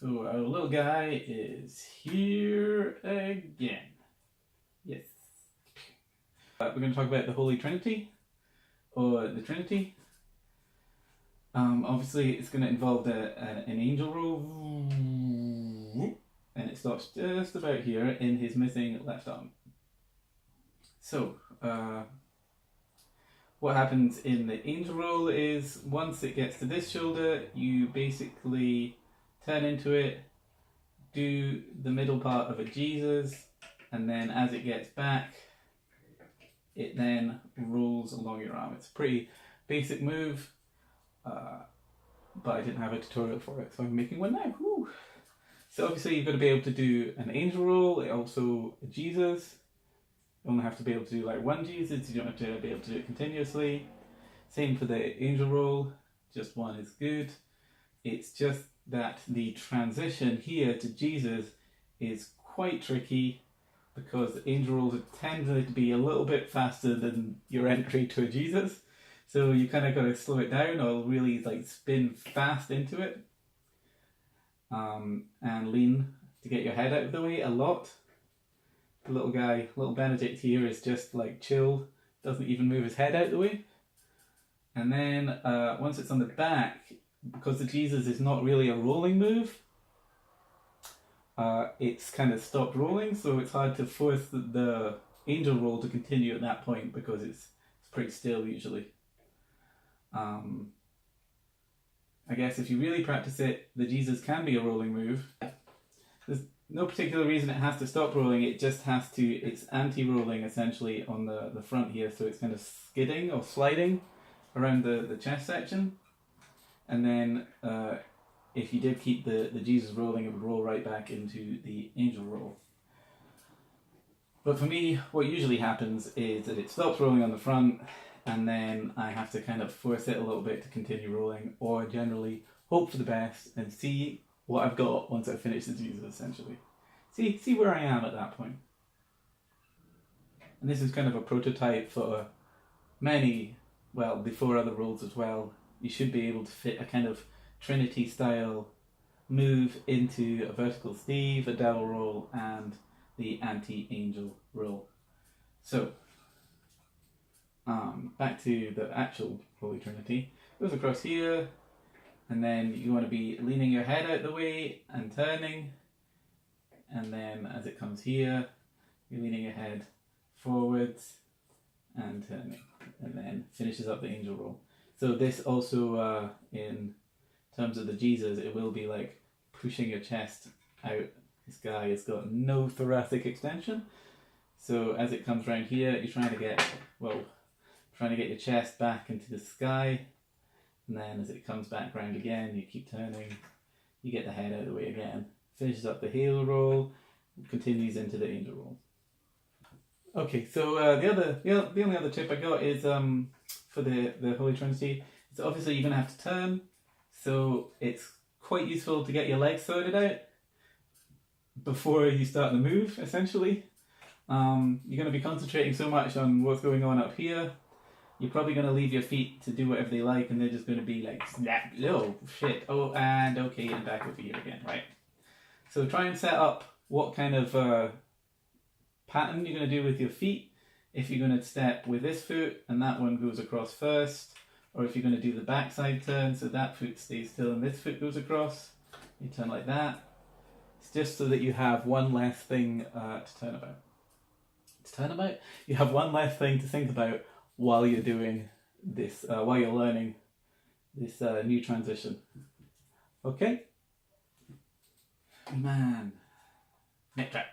So our little guy is here again. Yes. We're going to talk about the Holy Trinity, or the Trinity. Obviously, it's going to involve an angel roll, and it stops just about here in his missing left arm. So, what happens in the angel roll is once it gets to this shoulder, you basically turn into it, do the middle part of a Jesus, and then as it gets back, it then rolls along your arm. It's a pretty basic move, but I didn't have a tutorial for it, so I'm making one now. Woo. So obviously you've got to be able to do an angel roll, also a Jesus. You only have to be able to do like one Jesus, you don't have to be able to do it continuously. Same for the angel roll, just one is good. It's just that the transition here to Jesus is quite tricky because the angel rolls tend to be a little bit faster than your entry to a Jesus. So you kind of got to slow it down or really like spin fast into it. And lean to get your head out of the way a lot. The little guy, little Benedict here is just like chill, doesn't even move his head out of the way. And then once it's on the back, because the Jesus is not really a rolling move, it's kind of stopped rolling, so it's hard to force the angel roll to continue at that point because it's pretty still usually. I guess if you really practice it, the Jesus can be a rolling move. There's no particular reason it has to stop rolling, it just has to, it's anti-rolling essentially on the front here, so it's kind of skidding or sliding around the chest section. And then if you did keep the Jesus rolling, it would roll right back into the angel roll. But for me, what usually happens is that it stops rolling on the front, and then I have to kind of force it a little bit to continue rolling, or generally hope for the best and see what I've got once I finish the Jesus, essentially. See where I am at that point. And this is kind of a prototype for many, well, the 4 other rolls as well. You should be able to fit a kind of Trinity style move into a vertical Steve, a devil roll, and the anti-angel roll. So, back to the actual Holy Trinity. It goes across here, and then you want to be leaning your head out the way and turning, and then as it comes here, you're leaning your head forwards and turning, and then finishes up the angel roll. So this also, in terms of the Jesus, it will be like pushing your chest out. This guy has got no thoracic extension. So as it comes around here, you're trying to get your chest back into the sky. And then as it comes back round again, you keep turning, you get the head out of the way again. Finishes up the halo roll, continues into the angel roll. Okay, so the only other tip I got is for the Holy Trinity, is obviously you're going to have to turn, so it's quite useful to get your legs sorted out before you start the move, essentially. You're going to be concentrating so much on what's going on up here, you're probably going to leave your feet to do whatever they like, and they're just going to be like, snap, oh, shit, oh, and okay, and back over here again, right? So try and set up what kind of pattern you're going to do with your feet. If you're going to step with this foot and that one goes across first, or if you're going to do the backside turn, so that foot stays still and this foot goes across, you turn like that. It's just so that you have one less thing to turn about. You have one less thing to think about while you're doing this, while you're learning this new transition. Okay? Man. Neck trap.